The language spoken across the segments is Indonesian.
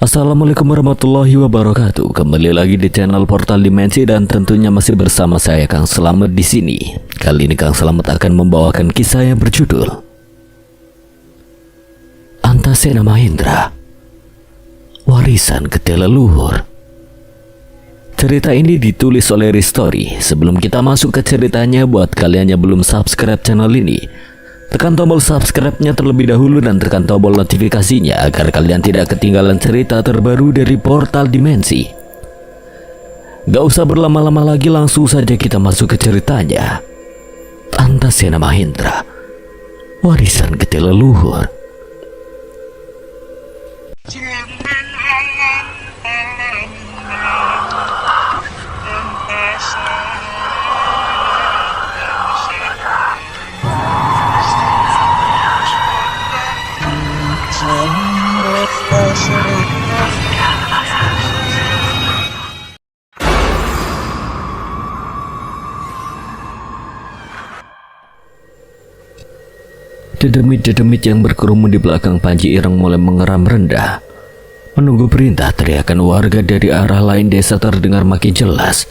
Assalamualaikum warahmatullahi wabarakatuh. Kembali lagi di channel Portal Dimensi dan tentunya masih bersama saya Kang Slamet di sini. Kali ini Kang Slamet akan membawakan kisah yang berjudul Antasena Mahendra, Warisan Keteleluhur. Cerita ini ditulis oleh Ristori. Sebelum kita masuk ke ceritanya, buat kalian yang belum subscribe channel ini, tekan tombol subscribe-nya terlebih dahulu dan tekan tombol notifikasinya agar kalian tidak ketinggalan cerita terbaru dari Portal Dimensi. Gak usah berlama-lama lagi, langsung saja kita masuk ke ceritanya. Antasena Mahendra, Warisan Keteleluhur. Dedemit-dedemit yang berkerumun di belakang Panji Ireng mulai mengeram rendah. Menunggu perintah, teriakan warga dari arah lain desa terdengar makin jelas,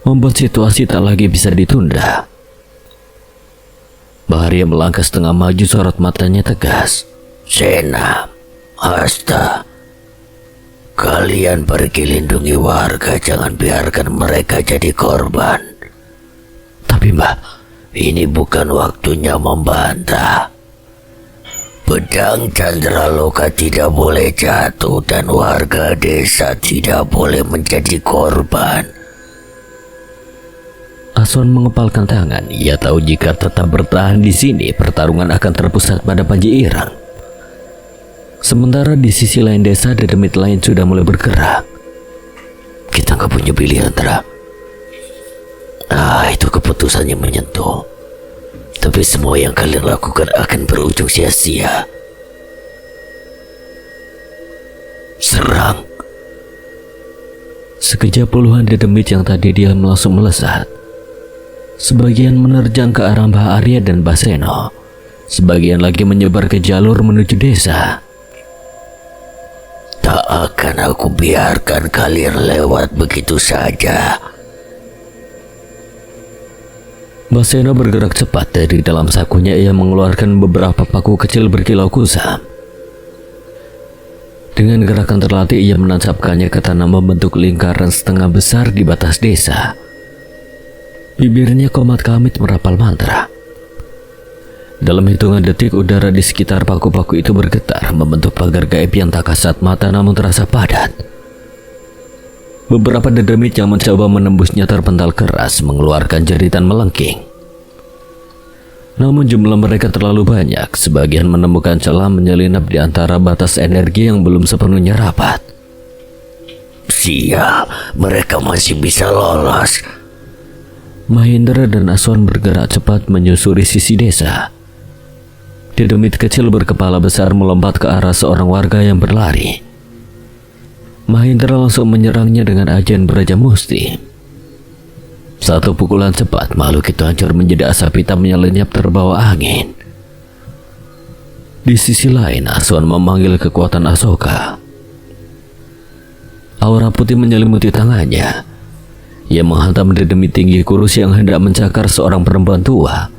membuat situasi tak lagi bisa ditunda. Baharia melangkah setengah maju, sorot matanya tegas. Sena, Hasta, kalian pergi lindungi warga, jangan biarkan mereka jadi korban. Tapi Mbah, ini bukan waktunya membantah. Pedang Candraloka tidak boleh jatuh dan warga desa tidak boleh menjadi korban. Aswan mengepalkan tangan. Ia tahu jika tetap bertahan di sini, pertarungan akan terpusat pada Panji Ireng. Sementara di sisi lain desa, dedemit lain sudah mulai bergerak. Kita nggak punya pilihan, Tra. Itu keputusannya menyentuh. Tapi semua yang kalian lakukan akan berujung sia-sia. Serang. Sekejap puluhan dedemit yang tadi diam langsung melesat. Sebagian menerjang ke arah Mbah Arya dan Mbah Seno. Sebagian lagi menyebar ke jalur menuju desa. Tak akan aku biarkan kalian lewat begitu saja. Mbah Seno bergerak cepat. Dari dalam sakunya ia mengeluarkan beberapa paku kecil berkilau kusam. Dengan gerakan terlatih ia menancapkannya ke tanah membentuk lingkaran setengah besar di batas desa. Bibirnya komat kamit merapal mantra. Dalam hitungan detik udara di sekitar paku-paku itu bergetar, membentuk pagar gaib yang tak kasat mata namun terasa padat. Beberapa dedemit yang mencoba menembusnya terpental keras, mengeluarkan jeritan melengking. Namun jumlah mereka terlalu banyak, sebagian menemukan celah menyelinap di antara batas energi yang belum sepenuhnya rapat. Sial, mereka masih bisa lolos. Mahendra dan Aswan bergerak cepat menyusuri sisi desa. Dedemit kecil berkepala besar melompat ke arah seorang warga yang berlari. Mahendra langsung menyerangnya dengan ajian Braja Musti. Satu pukulan cepat, makhluk itu hancur menjadi asap hitam yang lenyap terbawa angin. Di sisi lain, Aswan memanggil kekuatan Asoka. Aura putih menyelimuti tangannya. Ia menghantam dedemit tinggi kurus yang hendak mencakar seorang perempuan tua.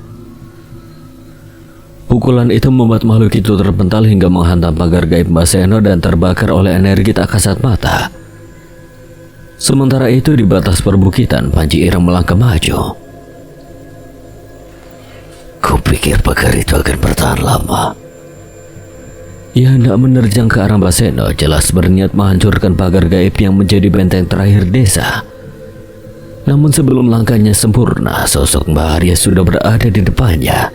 Pukulan itu membuat makhluk itu terpental hingga menghantam pagar gaib Mbah Seno dan terbakar oleh energi tak kasat mata. Sementara itu di batas perbukitan, Panji Ireng melangkah maju. Kupikir pagar itu akan bertahan lama. Ia hendak menerjang ke arah Mbah Seno, jelas berniat menghancurkan pagar gaib yang menjadi benteng terakhir desa. Namun sebelum langkahnya sempurna, sosok Mbah Arya sudah berada di depannya.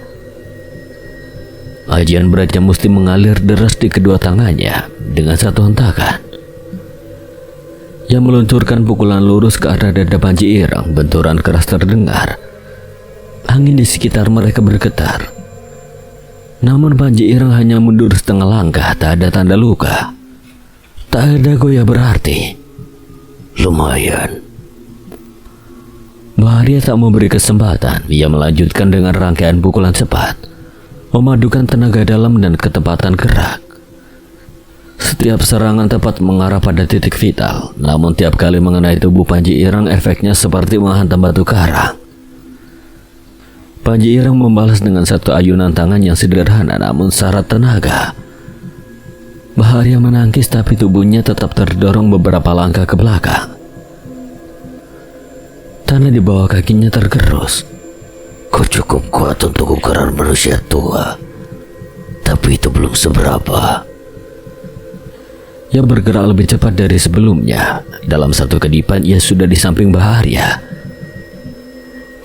Ajian Braja Musti mengalir deras di kedua tangannya. Dengan satu hentakan, ia meluncurkan pukulan lurus ke arah dada Panji Ireng. Benturan keras terdengar. Angin di sekitar mereka bergetar. Namun Panji Ireng hanya mundur setengah langkah, tak ada tanda luka. Tak ada goyah berarti. Lumayan. Mbah Arya tak memberi kesempatan. Ia melanjutkan dengan rangkaian pukulan cepat, memadukan tenaga dalam dan ketepatan gerak. Setiap serangan tepat mengarah pada titik vital, namun tiap kali mengenai tubuh Panji Ireng efeknya seperti menghantam batu karang. Panji Ireng membalas dengan satu ayunan tangan yang sederhana namun syarat tenaga. Baharia menangkis tapi tubuhnya tetap terdorong beberapa langkah ke belakang. Tanah di bawah kakinya tergerus. Kau cukup kuat untuk ukuran manusia tua, tapi itu belum seberapa. Ia bergerak lebih cepat dari sebelumnya. Dalam satu kedipan ia sudah di samping Baharia.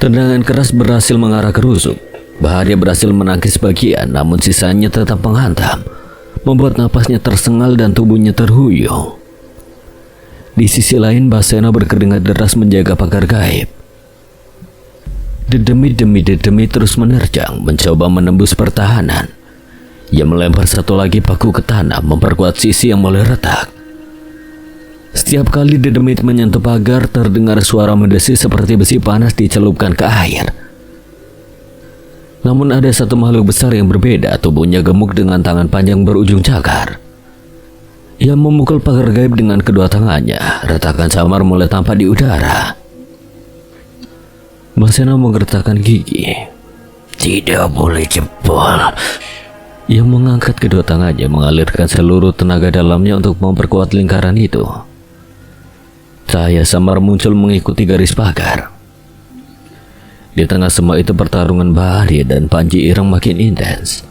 Tendangan keras berhasil mengarah ke rusuk. Baharia berhasil menangkis bagian, namun sisanya tetap menghantam, membuat napasnya tersengal dan tubuhnya terhuyung. Di sisi lain, Basena berkeringat deras menjaga pagar gaib. Dedemi terus menerjang, mencoba menembus pertahanan. Ia melempar satu lagi paku ke tanah, memperkuat sisi yang mulai retak. Setiap kali Dedemit menyentuh pagar, terdengar suara mendesis seperti besi panas dicelupkan ke air. Namun ada satu makhluk besar yang berbeda, tubuhnya gemuk dengan tangan panjang berujung cakar. Ia memukul pagar gaib dengan kedua tangannya, retakan samar mulai tampak di udara. Basena menggertakkan gigi. Tidak boleh jebol. Ia mengangkat kedua tangannya, mengalirkan seluruh tenaga dalamnya untuk memperkuat lingkaran itu. Cahaya samar muncul mengikuti garis pagar. Di tengah semua itu pertarungan Baharia dan Panji Ireng makin intens.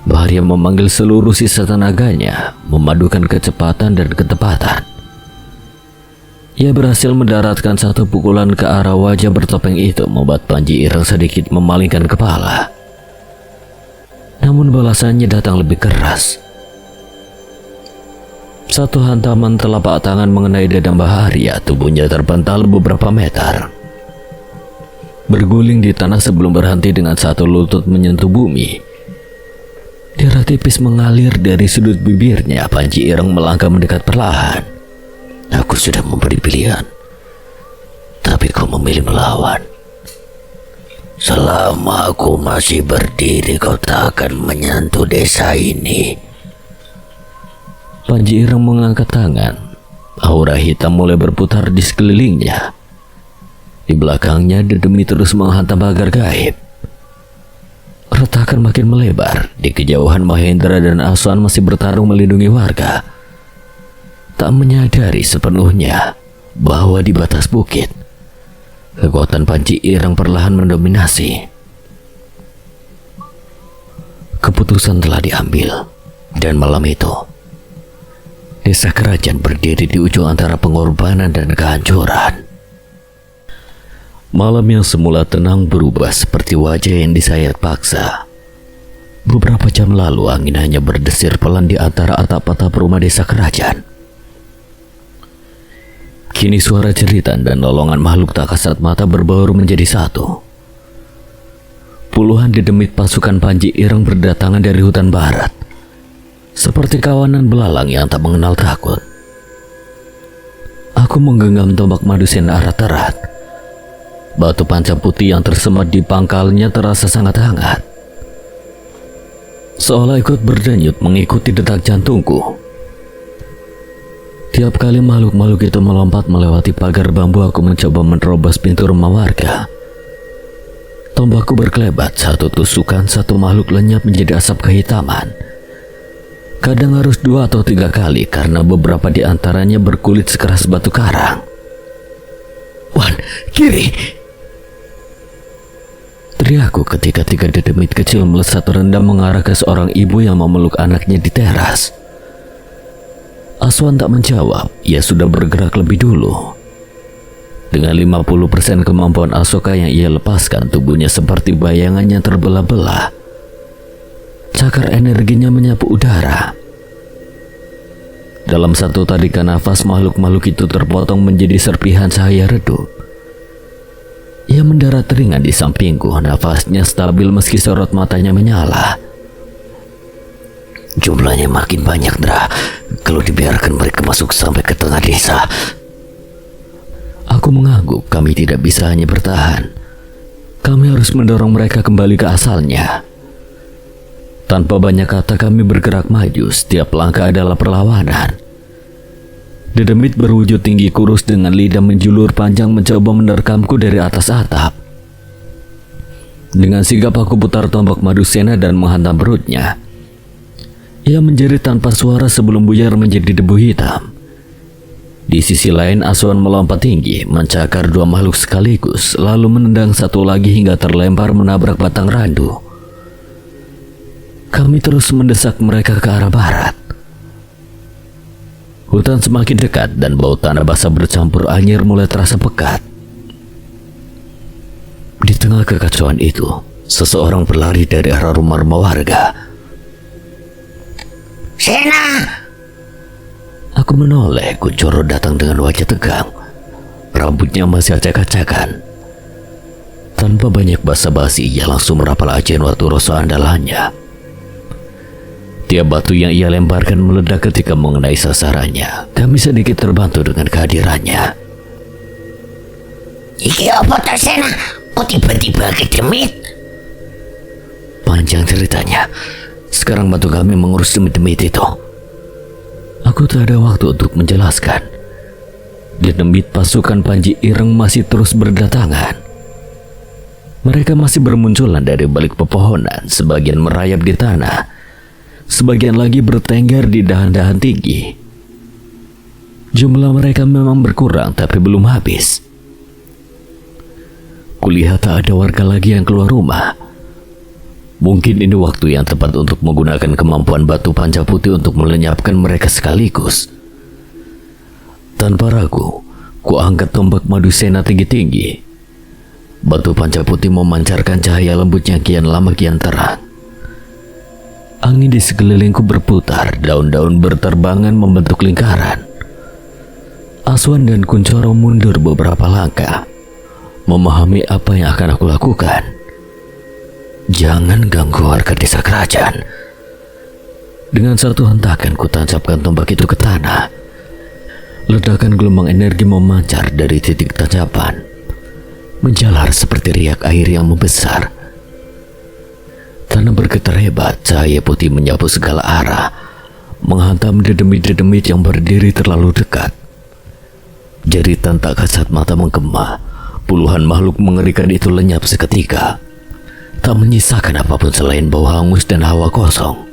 Baharia memanggil seluruh sisa tenaganya, memadukan kecepatan dan ketepatan. Ia berhasil mendaratkan satu pukulan ke arah wajah bertopeng itu, membuat Panji Ireng sedikit memalingkan kepala. Namun balasannya datang lebih keras. Satu hantaman telapak tangan mengenai dada Baharia, tubuhnya terpental beberapa meter. Berguling di tanah sebelum berhenti dengan satu lutut menyentuh bumi. Darah tipis mengalir dari sudut bibirnya. Panji Ireng melangkah mendekat perlahan. Aku sudah memberi pilihan, tapi kau memilih melawan. Selama aku masih berdiri, kau tak akan menyentuh desa ini. Panji Ireng mengangkat tangan. Aura hitam mulai berputar di sekelilingnya. Di belakangnya, Dedemi terus menghantam pagar gaib. Retakan makin melebar. Di kejauhan, Mahendra dan Aswan masih bertarung melindungi warga. Tak menyadari sepenuhnya bahwa di batas bukit, kekuatan Panji Ireng perlahan mendominasi. Keputusan telah diambil, dan malam itu, desa kerajaan berdiri di ujung antara pengorbanan dan kehancuran. Malam yang semula tenang berubah seperti wajah yang disayat paksa. Beberapa jam lalu angin hanya berdesir pelan di antara atap-atap rumah desa kerajaan. Kini suara jeritan dan lolongan makhluk tak kasat mata berbaur menjadi satu. Puluhan Dedemit pasukan Panji Ireng berdatangan dari hutan barat, seperti kawanan belalang yang tak mengenal takut. Aku menggenggam tombak madusen erat-erat. Batu panca putih yang tersemat di pangkalnya terasa sangat hangat, seolah ikut berdenyut mengikuti detak jantungku. Tiap kali makhluk-makhluk itu melompat melewati pagar bambu, aku mencoba menerobos pintu rumah warga. Tombakku berkelebat, satu tusukan satu makhluk lenyap menjadi asap kehitaman. Kadang harus 2 atau 3 kali karena beberapa di antaranya berkulit sekeras batu karang. "Wan, kiri!" teriakku ketika 3 Dedemit kecil melesat rendah mengarah ke seorang ibu yang memeluk anaknya di teras. Aswan tak menjawab, ia sudah bergerak lebih dulu. Dengan 50% kemampuan Asoka yang ia lepaskan, tubuhnya seperti bayangannya terbelah-belah. Cakar energinya menyapu udara. Dalam satu tarikan nafas, makhluk-makhluk itu terpotong menjadi serpihan cahaya redup. Ia mendarat ringan di sampingku, nafasnya stabil meski sorot matanya menyala. Jumlahnya makin banyak, Dra. Kalau dibiarkan mereka masuk sampai ke tengah desa. Aku mengangguk, kami tidak bisa hanya bertahan. Kami harus mendorong mereka kembali ke asalnya. Tanpa banyak kata kami bergerak maju, setiap langkah adalah perlawanan. Dedemit berwujud tinggi kurus dengan lidah menjulur panjang mencoba menerkamku dari atas atap. Dengan sigap aku putar tombak Madusena dan menghantam perutnya. Ia menjerit tanpa suara sebelum buyar menjadi debu hitam. Di sisi lain Aswan melompat tinggi, mencakar dua makhluk sekaligus, lalu menendang satu lagi hingga terlempar menabrak batang randu. Kami terus mendesak mereka ke arah barat. Hutan semakin dekat dan bau tanah basah bercampur anyir mulai terasa pekat. Di tengah kekacauan itu, seseorang berlari dari arah rumah-rumah warga. Sena! Aku menoleh, Kuncoro datang dengan wajah tegang. Rambutnya masih acak-acakan. Tanpa banyak basa-basi, ia langsung merapal ajian Watu Roso andalannya. Tiap batu yang ia lemparkan meledak ketika mengenai sasarannya. Kami sedikit terbantu dengan kehadirannya. Iki apa tak Sena? Kok tiba-tiba kedemit? Panjang ceritanya. Sekarang bantu kami mengurus demit-demit itu. Aku tak ada waktu untuk menjelaskan. Demit pasukan Panji Ireng masih terus berdatangan. Mereka masih bermunculan dari balik pepohonan, sebagian merayap di tanah, sebagian lagi bertengger di dahan-dahan tinggi. Jumlah mereka memang berkurang tapi belum habis. Kulihat tak ada warga lagi yang keluar rumah. Mungkin ini waktu yang tepat untuk menggunakan kemampuan batu panca putih untuk melenyapkan mereka sekaligus. Tanpa ragu, ku angkat tombak Madusena tinggi-tinggi. Batu panca putih memancarkan cahaya lembut yang kian lama kian terang. Angin di sekelilingku berputar, daun-daun berterbangan membentuk lingkaran. Aswan dan Kuncoro mundur beberapa langkah, memahami apa yang akan aku lakukan. Jangan ganggu warga desa kerajaan. Dengan satu hentakan ku tancapkan tombak itu ke tanah. Ledakan gelombang energi memancar dari titik tancapan, menjalar seperti riak air yang membesar. Tanah bergetar hebat, cahaya putih menyapu segala arah, menghantam dedemit-dedemit yang berdiri terlalu dekat. Jeritan tak kasat mata menggema, puluhan makhluk mengerikan itu lenyap seketika, tak menyisakan apapun selain bau hangus dan hawa kosong.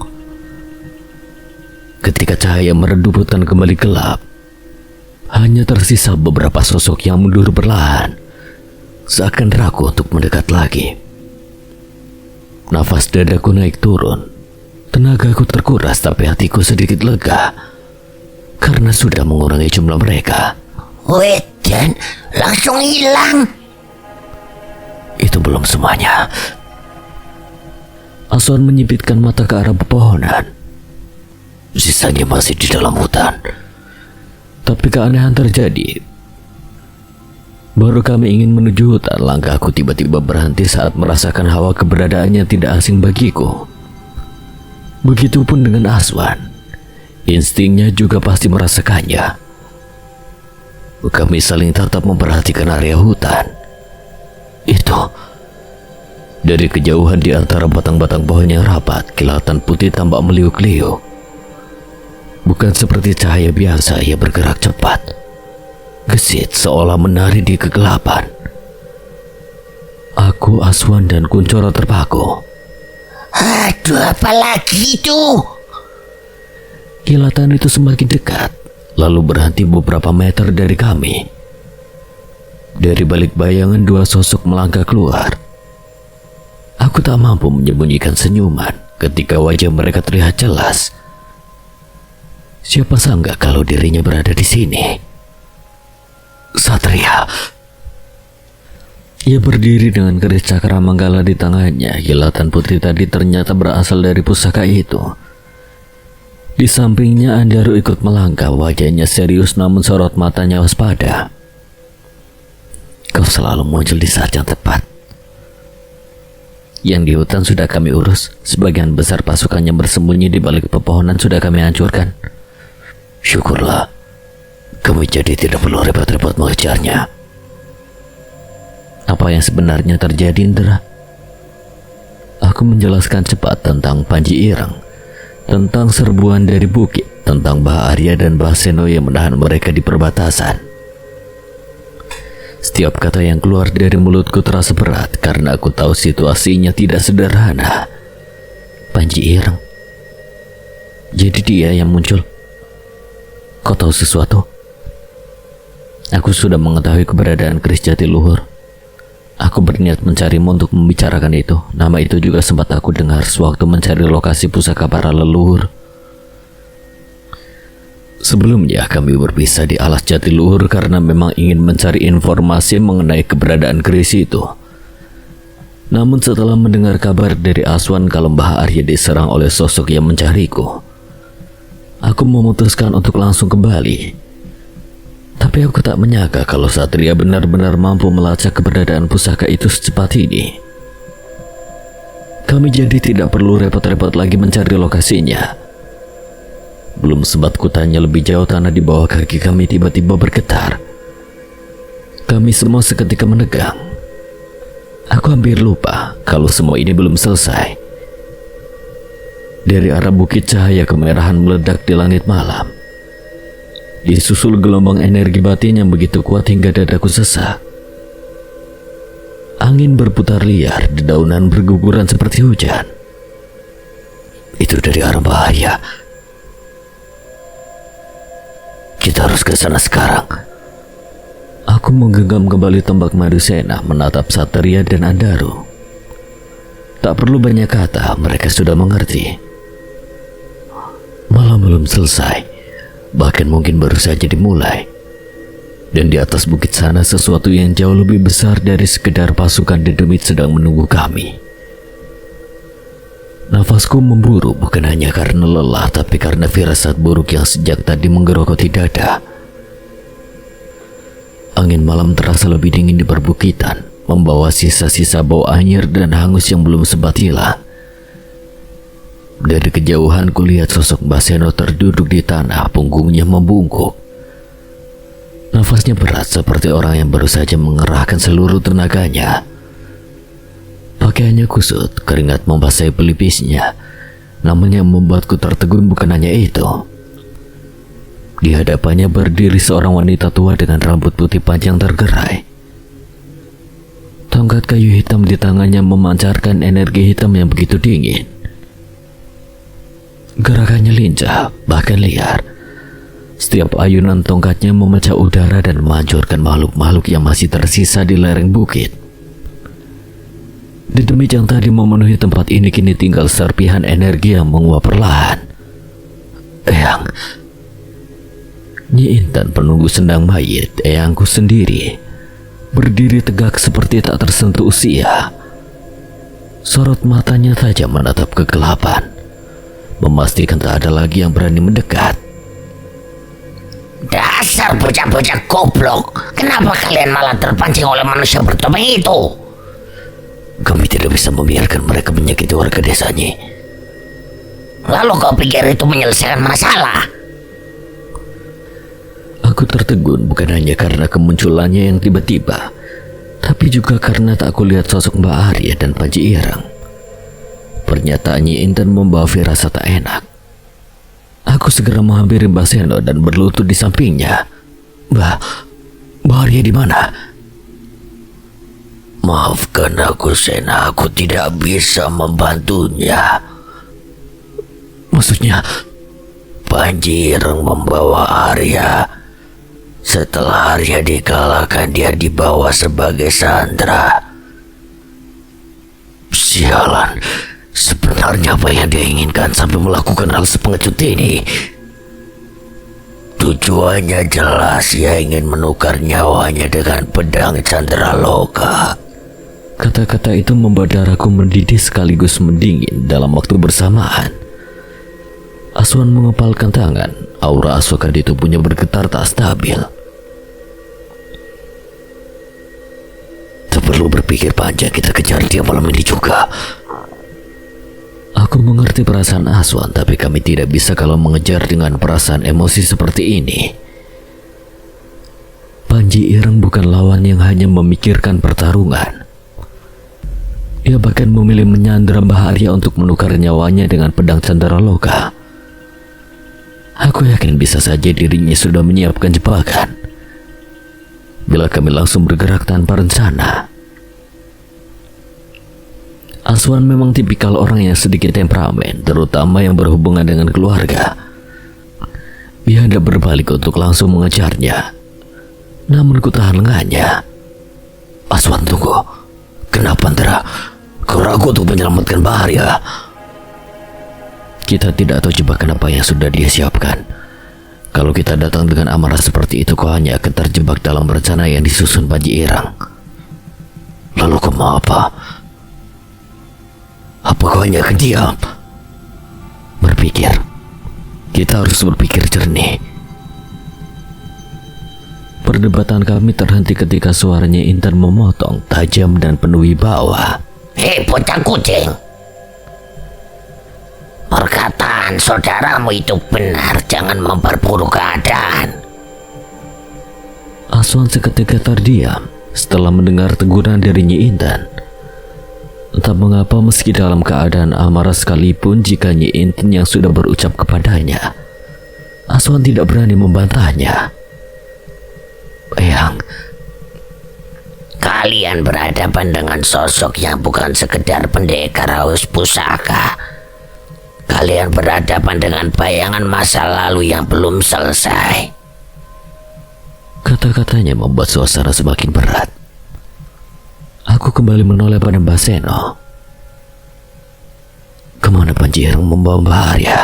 Ketika cahaya meredup hutan kembali gelap, hanya tersisa beberapa sosok yang mundur perlahan, seakan ragu untuk mendekat lagi. Nafas dadaku naik turun, tenagaku terkuras tapi hatiku sedikit lega karena sudah mengurangi jumlah mereka. Wait, dan langsung hilang. Itu belum semuanya. Aswan menyipitkan mata ke arah pepohonan. Sisanya masih di dalam hutan. Tapi keanehan terjadi. Baru kami ingin menuju hutan, langkahku tiba-tiba berhenti saat merasakan hawa keberadaannya tidak asing bagiku. Begitupun dengan Aswan. Instingnya juga pasti merasakannya. Kami saling tatap memperhatikan area hutan. Itu. Dari kejauhan di antara batang-batang pohon yang rapat, kilatan putih tampak meliuk-liuk. Bukan seperti cahaya biasa, ia bergerak cepat. Gesit seolah menari di kegelapan. Aku, Aswan, dan Kuncoro terpaku. Aduh, apa lagi itu? Kilatan itu semakin dekat, lalu berhenti beberapa meter dari kami. Dari balik bayangan dua sosok melangkah keluar. Aku tak mampu menyembunyikan senyuman ketika wajah mereka terlihat jelas. Siapa sangka kalau dirinya berada di sini. Satria. Ia berdiri dengan keris cakra manggala di tangannya. Kilatan putri tadi ternyata berasal dari pusaka itu. Di sampingnya Andaru ikut melangkah, wajahnya serius namun sorot matanya waspada. Kau selalu muncul di saat yang tepat. Yang di hutan sudah kami urus, sebagian besar pasukannya bersembunyi di balik pepohonan sudah kami hancurkan. Syukurlah, kami jadi tidak perlu repot-repot mengejarnya. Apa yang sebenarnya terjadi, Indra? Aku menjelaskan cepat tentang Panji Ireng, tentang serbuan dari bukit, tentang Mbah Arya dan Mbah Seno yang menahan mereka di perbatasan. Setiap kata yang keluar dari mulutku terasa berat karena aku tahu situasinya tidak sederhana. Panji Ireng. Jadi dia yang muncul. Kau tahu sesuatu? Aku sudah mengetahui keberadaan keris Jatiluhur. Aku berniat mencarimu untuk membicarakan itu. Nama itu juga sempat aku dengar sewaktu mencari lokasi pusaka para leluhur. Sebelumnya kami berpisah di alas Jatiluhur karena memang ingin mencari informasi mengenai keberadaan keris itu. Namun setelah mendengar kabar dari Aswan kalau Mbah Arya diserang oleh sosok yang mencariku, aku memutuskan untuk langsung kembali. Tapi aku tak menyangka kalau Satria benar-benar mampu melacak keberadaan pusaka itu secepat ini. Kami jadi tidak perlu repot-repot lagi mencari lokasinya. Belum sempat kutanya lebih jauh, tanah di bawah kaki kami tiba-tiba bergetar. Kami semua seketika menegang. Aku hampir lupa kalau semua ini belum selesai. Dari arah bukit cahaya kemerahan meledak di langit malam. Disusul gelombang energi batin yang begitu kuat hingga dadaku sesak. Angin berputar liar, dedaunan berguguran seperti hujan. Itu dari arah bahaya. Kita harus ke sana sekarang. Aku menggenggam kembali tombak Madusena, menatap Satria dan Andaru. Tak perlu banyak kata, mereka sudah mengerti. Malam belum selesai. Bahkan mungkin baru saja dimulai. Dan di atas bukit sana sesuatu yang jauh lebih besar dari sekedar pasukan dedemit sedang menunggu kami. Nafasku memburu bukan hanya karena lelah, tapi karena firasat buruk yang sejak tadi menggerogoti dada. Angin malam terasa lebih dingin di perbukitan, membawa sisa-sisa bau anyir dan hangus yang belum sempat hilang. Dari kejauhan kulihat sosok Mbah Seno terduduk di tanah, punggungnya membungkuk. Nafasnya berat seperti orang yang baru saja mengerahkan seluruh tenaganya. Pakaiannya kusut, keringat membasahi pelipisnya. Namun yang membuatku tertegun bukan hanya itu. Di hadapannya berdiri seorang wanita tua dengan rambut putih panjang tergerai. Tongkat kayu hitam di tangannya memancarkan energi hitam yang begitu dingin. Gerakannya lincah, bahkan liar. Setiap ayunan tongkatnya memecah udara dan menghancurkan makhluk-makhluk yang masih tersisa di lereng bukit. Dedemit yang tadi memenuhi tempat ini kini tinggal serpihan energi yang menguap perlahan. Eyang. Nyi Intan penunggu sendang mayit, eyangku sendiri, berdiri tegak seperti tak tersentuh usia. Sorot matanya saja menatap kegelapan, memastikan tak ada lagi yang berani mendekat. Dasar bocah-bocah goblok, kenapa kalian malah terpancing oleh manusia bertopeng itu? Kami tidak bisa membiarkan mereka menyakiti warga desanya. Lalu kau pikir itu menyelesaikan masalah? Aku tertegun bukan hanya karena kemunculannya yang tiba-tiba, tapi juga karena tak kulihat sosok Mbak Arya dan Panji Ireng. Pernyataan Nyi Intan membawa firasat tak enak. Aku segera menghampiri Mbah Seno dan berlutut di sampingnya. Mbah Arya di mana? Maafkan aku, Sena, aku tidak bisa membantunya. Maksudnya? Panji Ireng membawa Arya. Setelah Arya dikalahkan, dia dibawa sebagai sandera. Sialan, sebenarnya apa yang dia inginkan sampai melakukan hal sepengecut ini? Tujuannya jelas, ia ingin menukar nyawanya dengan pedang Candraloka. Kata-kata itu membuat darahku mendidih sekaligus mendingin dalam waktu bersamaan. Aswan mengepalkan tangan, aura asoka di tubuhnya bergetar tak stabil. Tak perlu berpikir panjang, kita kejar dia malam ini juga. Aku mengerti perasaan Aswan, tapi kami tidak bisa kalau mengejar dengan perasaan emosi seperti ini. Panji Ireng bukan lawan yang hanya memikirkan pertarungan. Ia bahkan memilih menyandera Mbah Arya untuk menukar nyawanya dengan pedang Candraloka. Aku yakin bisa saja dirinya sudah menyiapkan jebakan bila kami langsung bergerak tanpa rencana. Aswan memang tipikal orang yang sedikit temperamen, terutama yang berhubungan dengan keluarga. Ia hendak berbalik untuk langsung mengejarnya, namun ku tahan lengannya. Aswan, tunggu. Kenapa, Antara? Kau ragu untuk menyelamatkan Bahaya? Kita tidak tahu jebakan apa yang sudah dia siapkan. Kalau kita datang dengan amarah seperti itu, kau hanya akan terjebak dalam rencana yang disusun Panji Irang. Lalu kau mau apa? Apa kau hanya akan diam? Berpikir. Kita harus berpikir jernih. Perdebatan kami terhenti ketika suaranya Intan memotong, tajam dan penuh wibawa. Hei bocah kucing, perkataan saudaramu itu benar, jangan memperburuk keadaan. Aswan seketika terdiam setelah mendengar teguran dari Nyi Intan. Entah mengapa meski dalam keadaan amarah sekalipun, jika Nyi Intan yang sudah berucap kepadanya, Aswan tidak berani membantahnya. Eyang, kalian berhadapan dengan sosok yang bukan sekedar pendekar haus pusaka. Kalian berhadapan dengan bayangan masa lalu yang belum selesai. Kata-katanya membuat suasana semakin berat. Aku kembali menoleh pada Mbah Seno. Kemana Panji Irang membawa Mbah Arya?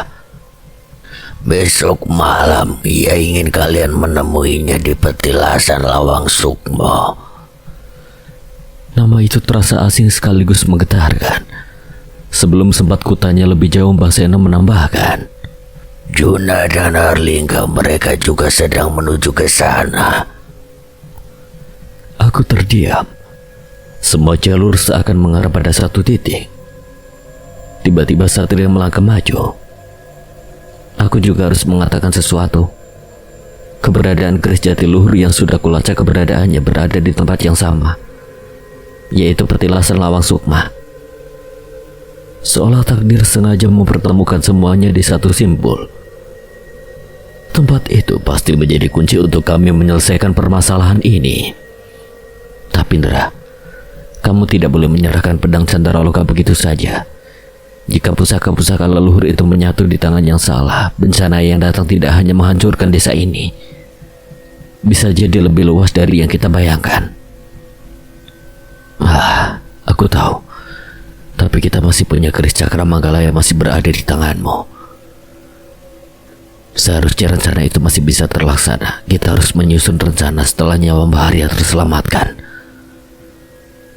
Besok malam ia ingin kalian menemuinya di petilasan Lawang Sukmo. Nama itu terasa asing sekaligus menggetarkan. Sebelum sempat kutanya lebih jauh, Mbah Seno menambahkan, Juna dan Arlingga mereka juga sedang menuju ke sana. Aku terdiam. Semua jalur seakan mengarah pada satu titik. Tiba-tiba Satria melangkah maju. Aku juga harus mengatakan sesuatu. Keberadaan keris Jatiluhur yang sudah kulacak keberadaannya berada di tempat yang sama, yaitu petilasan Lawang Sukma. Seolah takdir sengaja mempertemukan semuanya di satu simbol. Tempat itu pasti menjadi kunci untuk kami menyelesaikan permasalahan ini. Tapi Ndra, kamu tidak boleh menyerahkan pedang Candraloka begitu saja. Jika pusaka-pusaka leluhur itu menyatu di tangan yang salah, bencana yang datang tidak hanya menghancurkan desa ini, bisa jadi lebih luas dari yang kita bayangkan. Aku tahu. Tapi kita masih punya keris Cakra Manggala yang masih berada di tanganmu. Seharusnya rencana itu masih bisa terlaksana. Kita harus menyusun rencana setelah nyawa Mbah Arya terselamatkan.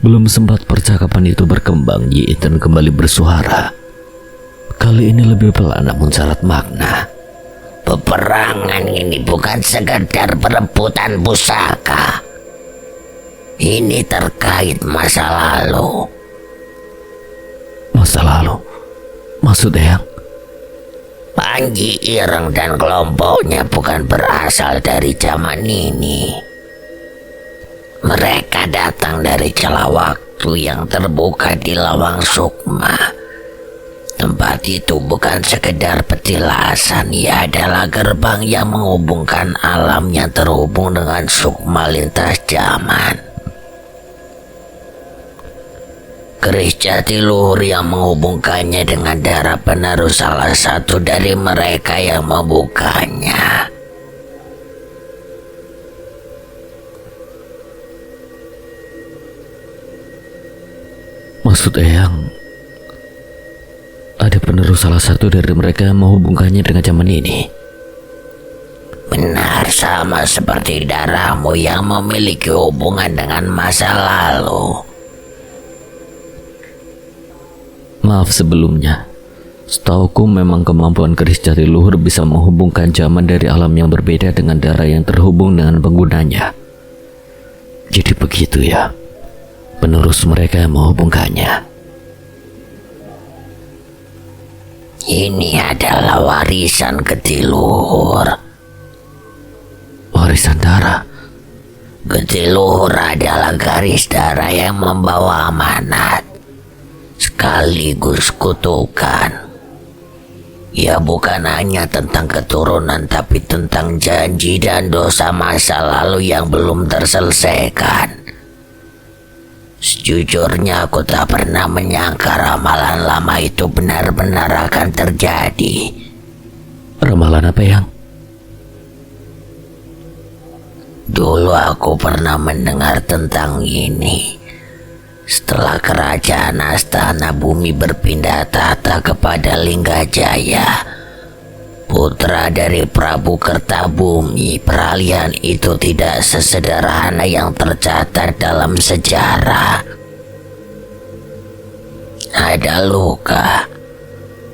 Belum sempat percakapan itu berkembang, Nyi Intan kembali bersuara. Kali ini lebih pelan namun syarat makna. Peperangan ini bukan sekedar perebutan pusaka. Ini terkait masa lalu. Masa lalu? Maksud Eyang? Panji Ireng dan kelompoknya bukan berasal dari zaman ini. Mereka datang dari celah waktu yang terbuka di Lawang Sukma. Tempat itu bukan sekedar petilasan, ia adalah gerbang yang menghubungkan alam yang terhubung dengan Sukma lintas zaman. Keris Jatiluhur yang menghubungkannya dengan darah penerus salah satu dari mereka yang membukanya. Maksud Eyang, ada penerus salah satu dari mereka yang menghubungkannya dengan zaman ini? Benar, sama seperti darahmu yang memiliki hubungan dengan masa lalu. Maaf sebelumnya. Setauku memang kemampuan keris Jatiluhur bisa menghubungkan zaman dari alam yang berbeda dengan darah yang terhubung dengan penggunanya. Jadi begitu ya, penerus mereka yang menghubungkannya. Ini adalah warisan Jatiluhur. Warisan darah? Jatiluhur adalah garis darah yang membawa amanat. sekaligus kutukan. Ya, bukan hanya tentang keturunan, tapi tentang janji dan dosa masa lalu yang belum terselesaikan. Sejujurnya aku tak pernah menyangka ramalan lama itu benar-benar akan terjadi. Ramalan apa, Yang? Dulu aku pernah mendengar tentang ini. Setelah kerajaan Astana Bumi berpindah tahta kepada Linggajaya, putra dari Prabu Kertabumi, peralihan itu tidak sesederhana yang tercatat dalam sejarah. Ada luka,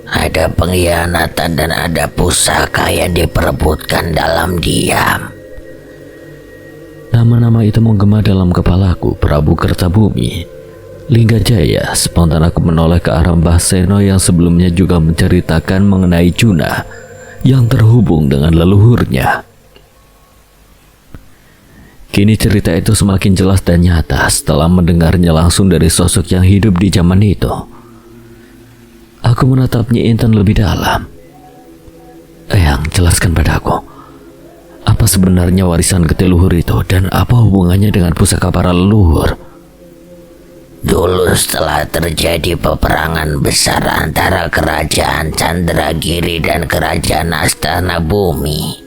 ada pengkhianatan, dan ada pusaka yang diperebutkan dalam diam. Nama-nama itu menggema dalam kepalaku. Prabu Kertabumi, Linggajaya. Spontan aku menoleh ke arah Mbah Seno yang sebelumnya juga menceritakan mengenai Juna yang terhubung dengan leluhurnya. Kini cerita itu semakin jelas dan nyata setelah mendengarnya langsung dari sosok yang hidup di zaman itu. Aku menatapnya Intan lebih dalam. Eyang, jelaskan padaku, apa sebenarnya warisan ketiluhur itu dan apa hubungannya dengan pusaka para leluhur? Dulu setelah terjadi peperangan besar antara kerajaan Chandragiri dan kerajaan Astana Bumi,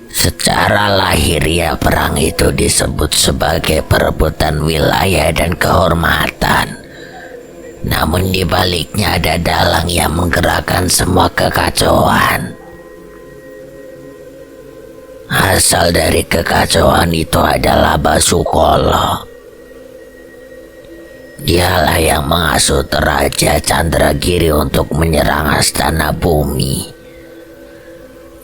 secara lahiriah perang itu disebut sebagai perebutan wilayah dan kehormatan. Namun di baliknya ada dalang yang menggerakkan semua kekacauan. Asal dari kekacauan itu adalah Basukolo. Dialah yang menghasut Raja Chandragiri untuk menyerang Astana Bumi.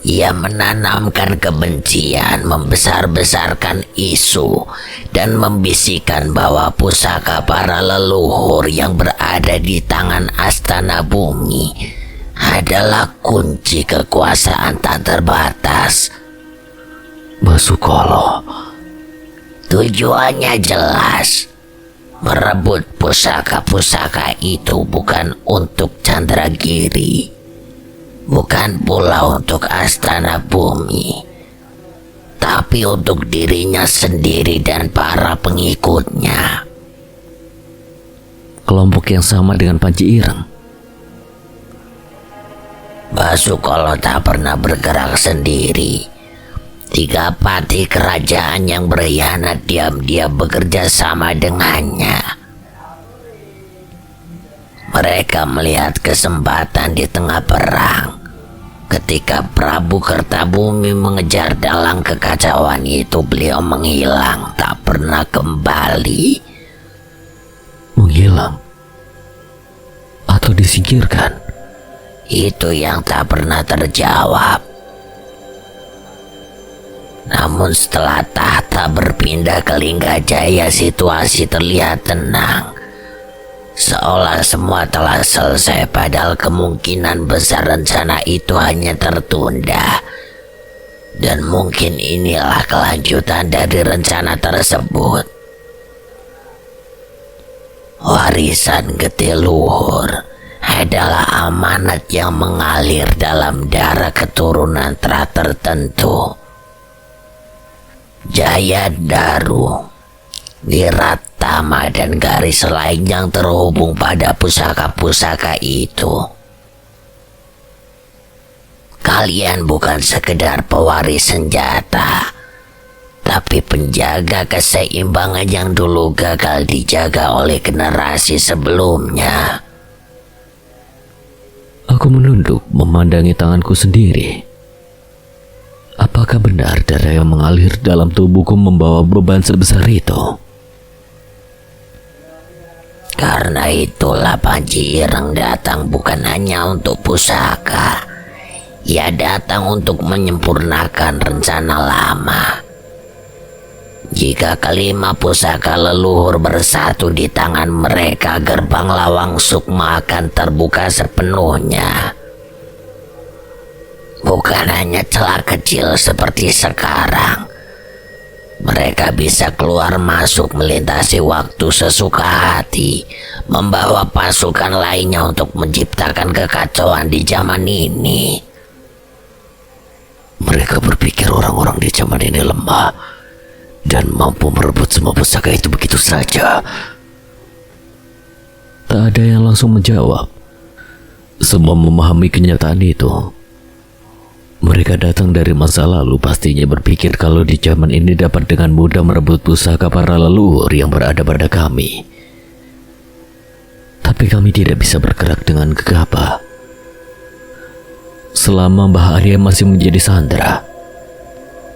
Ia menanamkan kebencian, membesar-besarkan isu, dan membisikkan bahwa pusaka para leluhur yang berada di tangan Astana Bumi adalah kunci kekuasaan tak terbatas. Basukolo. Tujuannya jelas, merebut pusaka-pusaka itu bukan untuk Chandragiri, bukan pula untuk Astana Bumi, tapi untuk dirinya sendiri dan para pengikutnya. Kelompok yang sama dengan Panji Ireng. Basukolo tak pernah bergerak sendiri. 3 patih kerajaan yang berkhianat diam-diam bekerja sama dengannya. Mereka melihat kesempatan di tengah perang. Ketika Prabu Kertabumi mengejar dalang kekacauan itu, beliau menghilang, tak pernah kembali. Menghilang? Atau disingkirkan? Itu yang tak pernah terjawab. Namun setelah tahta berpindah ke Linggajaya, situasi terlihat tenang. Seolah semua telah selesai, padahal kemungkinan besar rencana itu hanya tertunda. Dan mungkin inilah kelanjutan dari rencana tersebut. Warisan ketiluhur adalah amanat yang mengalir dalam darah keturunan tertentu. Jayadaru, Wiratama, dan garis lain yang terhubung pada pusaka-pusaka itu. Kalian bukan sekedar pewaris senjata, tapi penjaga keseimbangan yang dulu gagal dijaga oleh generasi sebelumnya. Aku menunduk memandangi tanganku sendiri. Apakah benar darah yang mengalir dalam tubuhku membawa beban sebesar itu? Karena itulah Panji Ireng datang bukan hanya untuk pusaka. Ia datang untuk menyempurnakan rencana lama. Jika kelima pusaka leluhur bersatu di tangan mereka, gerbang Lawang Sukma akan terbuka sepenuhnya. Bukan hanya celah kecil seperti sekarang, Mereka bisa keluar masuk melintasi waktu sesuka hati, membawa pasukan lainnya untuk menciptakan kekacauan di zaman ini. Mereka berpikir orang-orang di zaman ini lemah dan mampu merebut semua pusaka itu begitu saja. Tak ada yang langsung menjawab. Semua memahami kenyataan itu. Mereka datang dari masa lalu, pastinya berpikir kalau di zaman ini dapat dengan mudah merebut pusaka para leluhur yang berada pada kami. Tapi kami tidak bisa bergerak dengan gegabah. Selama Mbah Arya masih menjadi sandera,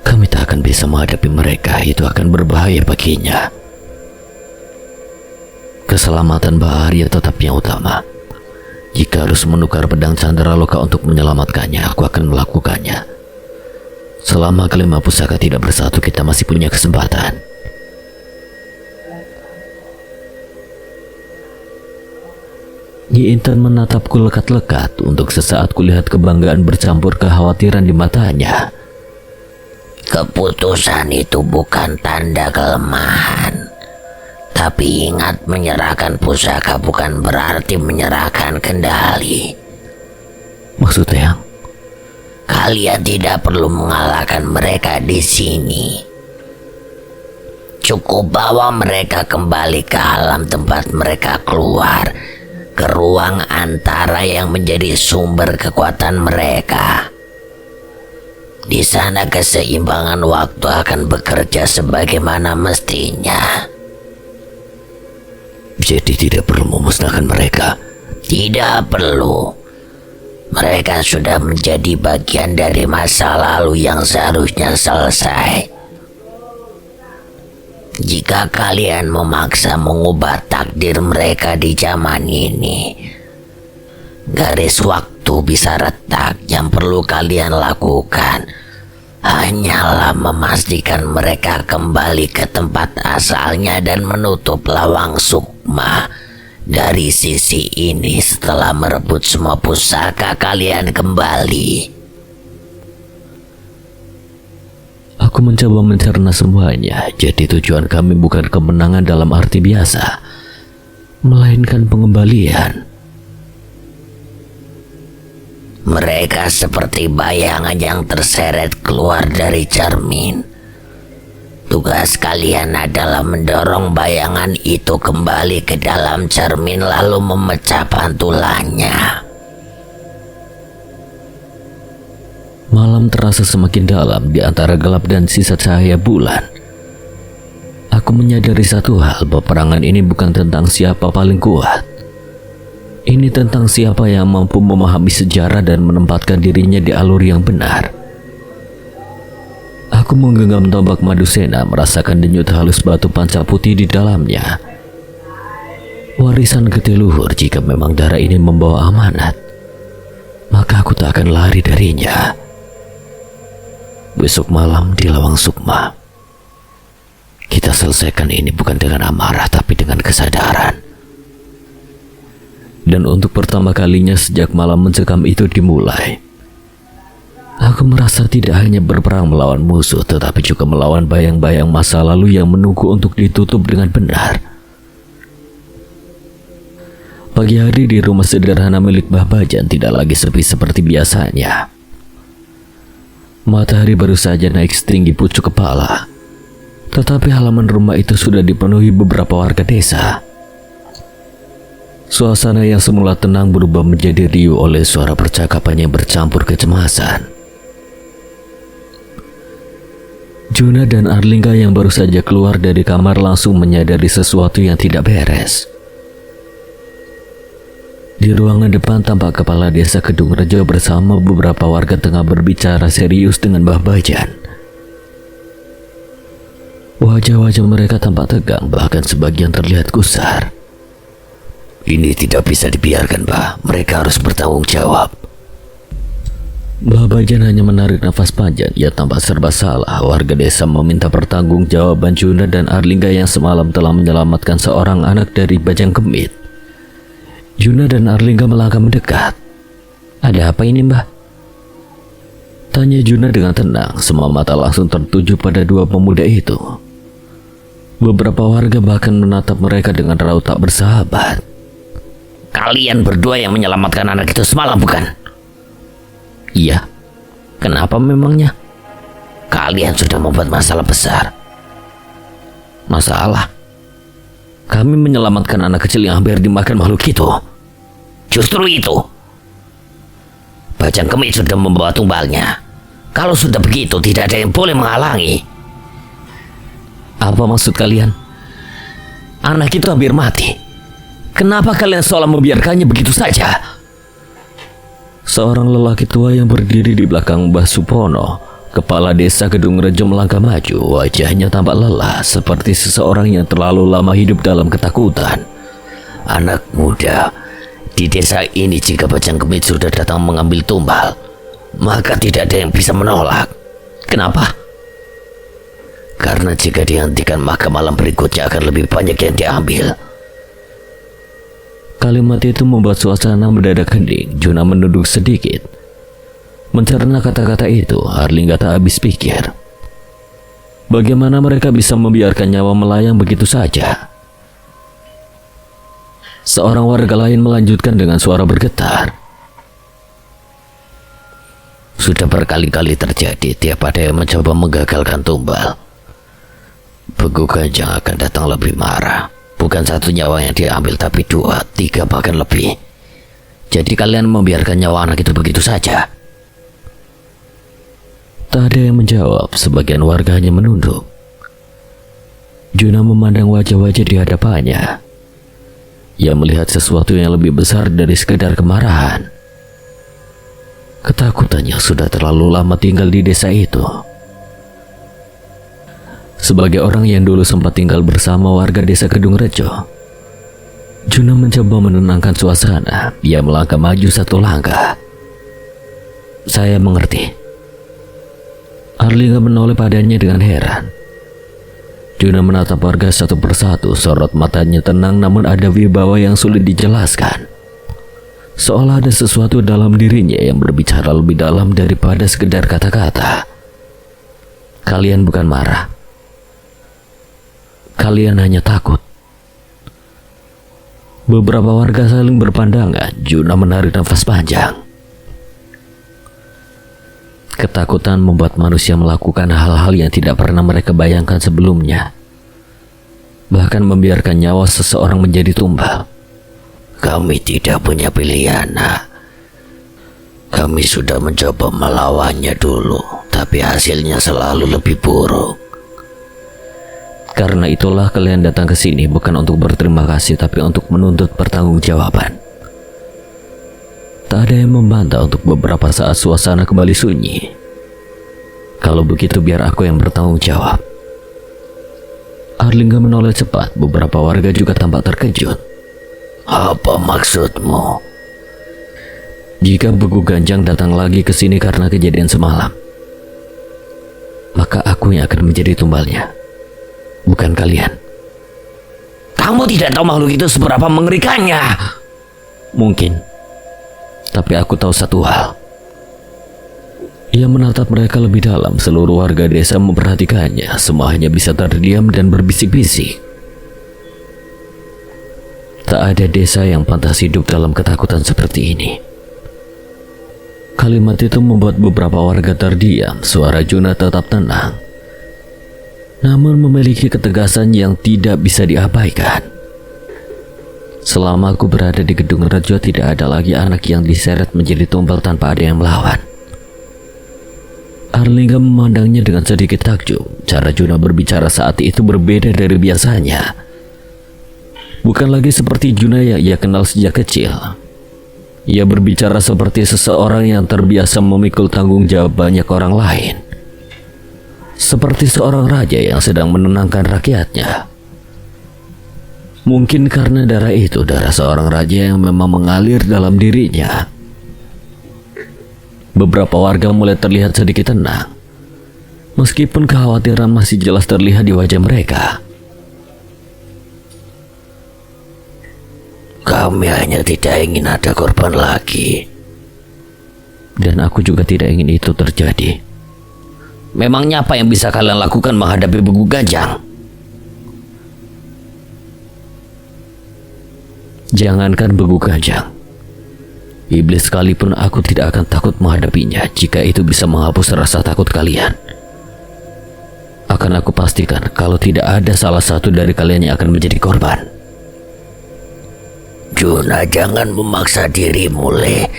kami tak akan bisa menghadapi mereka. Itu akan berbahaya baginya. Keselamatan Mbah Arya tetap yang utama. Jika harus menukar pedang Candraloka untuk menyelamatkannya, aku akan melakukannya. Selama kelima pusaka tidak bersatu, kita masih punya kesempatan. Nyi Intan menatapku lekat-lekat. Untuk sesaat kulihat kebanggaan bercampur kekhawatiran di matanya. Keputusan itu bukan tanda kelemahan. Tapi ingat, menyerahkan pusaka bukan berarti menyerahkan kendali. Maksudnya? Kalian tidak perlu mengalahkan mereka di sini. Cukup bawa mereka kembali ke alam tempat mereka keluar, ke ruang antara yang menjadi sumber kekuatan mereka. Di sana keseimbangan waktu akan bekerja sebagaimana mestinya. Jadi tidak perlu memusnahkan mereka. Tidak perlu. Mereka sudah menjadi bagian dari masa lalu yang seharusnya selesai. Jika kalian memaksa mengubah takdir mereka di zaman ini, garis waktu bisa retak. Yang perlu kalian lakukan hanyalah memastikan mereka kembali ke tempat asalnya dan menutup lawang sukma dari sisi ini. Setelah merebut semua pusaka kalian kembali. Aku mencoba mencerna semuanya. Jadi tujuan kami bukan kemenangan dalam arti biasa, melainkan pengembalian. Mereka seperti bayangan yang terseret keluar dari cermin. Tugas kalian adalah mendorong bayangan itu kembali ke dalam cermin lalu memecah pantulannya. Malam terasa semakin dalam di antara gelap dan sisa cahaya bulan. Aku menyadari satu hal, peperangan ini bukan tentang siapa paling kuat. Ini tentang siapa yang mampu memahami sejarah dan menempatkan dirinya di alur yang benar. Aku menggenggam tombak Madusena, merasakan denyut halus batu panca putih di dalamnya. Warisan getiluhur. Jika memang darah ini membawa amanat, maka aku tak akan lari darinya. Besok malam di Lawang Sukma, kita selesaikan ini bukan dengan amarah, tapi dengan kesadaran. Dan untuk pertama kalinya sejak malam mencekam itu dimulai, aku merasa tidak hanya berperang melawan musuh, tetapi juga melawan bayang-bayang masa lalu yang menunggu untuk ditutup dengan benar. Pagi hari di rumah sederhana milik Mbah Bajan tidak lagi sepi seperti biasanya. Matahari baru saja naik setinggi pucuk kepala, tetapi halaman rumah itu sudah dipenuhi beberapa warga desa. Suasana yang semula tenang berubah menjadi riuh oleh suara percakapan yang bercampur kecemasan. Juna dan Arlingga yang baru saja keluar dari kamar langsung menyadari sesuatu yang tidak beres. Di ruangan depan tampak kepala desa Kedung Rejo bersama beberapa warga tengah berbicara serius dengan Mbah Bajan. Wajah-wajah mereka tampak tegang, bahkan sebagian terlihat gusar. Ini tidak bisa dibiarkan, Mbah. Mereka harus bertanggung jawab. Mbah Bajan hanya menarik nafas panjang. Ia tampak serba salah. Warga desa meminta pertanggungjawaban Juna dan Arlingga yang semalam telah menyelamatkan seorang anak dari Bajang Kemit. Juna dan Arlingga melangkah mendekat. Ada apa ini, Mbah? Tanya Juna dengan tenang. Semua mata langsung tertuju pada dua pemuda itu. Beberapa warga bahkan menatap mereka dengan raut tak bersahabat. Kalian berdua yang menyelamatkan anak itu semalam, bukan? Iya. Kenapa memangnya? Kalian sudah membuat masalah besar. Masalah? Kami menyelamatkan anak kecil yang hampir dimakan makhluk itu. Justru itu. Bajang Kemit sudah membawa tumbalnya. Kalau sudah begitu, tidak ada yang boleh menghalangi. Apa maksud kalian? Anak itu hampir mati. Kenapa kalian seolah membiarkannya begitu saja? Seorang lelaki tua yang berdiri di belakang Mbah Supono, kepala desa Kedung Rejo, melangkah maju. Wajahnya tampak lelah, seperti seseorang yang terlalu lama hidup dalam ketakutan. Anak muda, di desa ini jika Bajang Kemit sudah datang mengambil tumbal, maka tidak ada yang bisa menolak. Kenapa? Karena jika dihentikan, maka malam berikutnya akan lebih banyak yang diambil. Kalimat itu membuat suasana mendadak hening. Juna menunduk sedikit. Mencerna kata-kata itu, Arlingga tak habis pikir. Bagaimana mereka bisa membiarkan nyawa melayang begitu saja? Seorang warga lain melanjutkan dengan suara bergetar. Sudah berkali-kali terjadi, tiap ada yang mencoba menggagalkan tumbal, Begu Ganjang akan datang lebih marah. Bukan satu nyawa yang diambil, tapi 2, 3, bahkan lebih. Jadi kalian membiarkan nyawa anak itu begitu saja? Tak ada yang menjawab, sebagian warga hanya menunduk. Juna memandang wajah-wajah di hadapannya. Ia melihat sesuatu yang lebih besar dari sekedar kemarahan. Ketakutan yang sudah terlalu lama tinggal di desa itu. Sebagai orang yang dulu sempat tinggal bersama warga desa Kedung Rejo, Juna mencoba menenangkan suasana. Ia melangkah maju 1 langkah. Saya mengerti. Arlingga menoleh padanya dengan heran. Juna menatap warga satu persatu. Sorot matanya tenang, namun ada wibawa yang sulit dijelaskan. Seolah ada sesuatu dalam dirinya yang berbicara lebih dalam daripada sekedar kata-kata. Kalian bukan marah. Kalian hanya takut. Beberapa warga saling berpandangan. Juna menarik nafas panjang. Ketakutan membuat manusia melakukan hal-hal yang tidak pernah mereka bayangkan sebelumnya. Bahkan membiarkan nyawa seseorang menjadi tumbal. Kami tidak punya pilihan, nak. Kami sudah mencoba melawannya dulu, tapi hasilnya selalu lebih buruk. Karena itulah kalian datang ke sini bukan untuk berterima kasih, tapi untuk menuntut pertanggungjawaban. Tak ada yang membantah. Untuk beberapa saat suasana kembali sunyi. Kalau begitu biar aku yang bertanggung jawab. Arlingga menoleh cepat. Beberapa warga juga tampak terkejut. Apa maksudmu? Jika Begu Ganjang datang lagi ke sini karena kejadian semalam, maka aku yang akan menjadi tumbalnya, bukan kalian. Kamu tidak tahu makhluk itu seberapa mengerikannya. Mungkin, tapi aku tahu satu hal. Ia menatap mereka lebih dalam. Seluruh warga desa memperhatikannya. Semua hanya bisa terdiam dan berbisik-bisik. Tak ada desa yang pantas hidup dalam ketakutan seperti ini. Kalimat itu membuat beberapa warga terdiam. Suara Juna tetap tenang, namun memiliki ketegasan yang tidak bisa diabaikan. Selama aku berada di Kedung Rejo, tidak ada lagi anak yang diseret menjadi tumbal tanpa ada yang melawan. Arlingga memandangnya dengan sedikit takjub. Cara Juna berbicara saat itu berbeda dari biasanya. Bukan lagi seperti Juna yang ia kenal sejak kecil. Ia berbicara seperti seseorang yang terbiasa memikul tanggung jawab banyak orang lain. Seperti seorang raja yang sedang menenangkan rakyatnya. Mungkin karena darah itu, darah seorang raja yang memang mengalir dalam dirinya. Beberapa warga mulai terlihat sedikit tenang, meskipun kekhawatiran masih jelas terlihat di wajah mereka. Kami hanya tidak ingin ada korban lagi. Dan aku juga tidak ingin itu terjadi. Memangnya apa yang bisa kalian lakukan menghadapi Begu Ganjang? Jangankan Begu Ganjang, iblis sekalipun aku tidak akan takut menghadapinya jika itu bisa menghapus rasa takut kalian. Akan aku pastikan kalau tidak ada salah satu dari kalian yang akan menjadi korban. Juna, jangan memaksa dirimu, Le.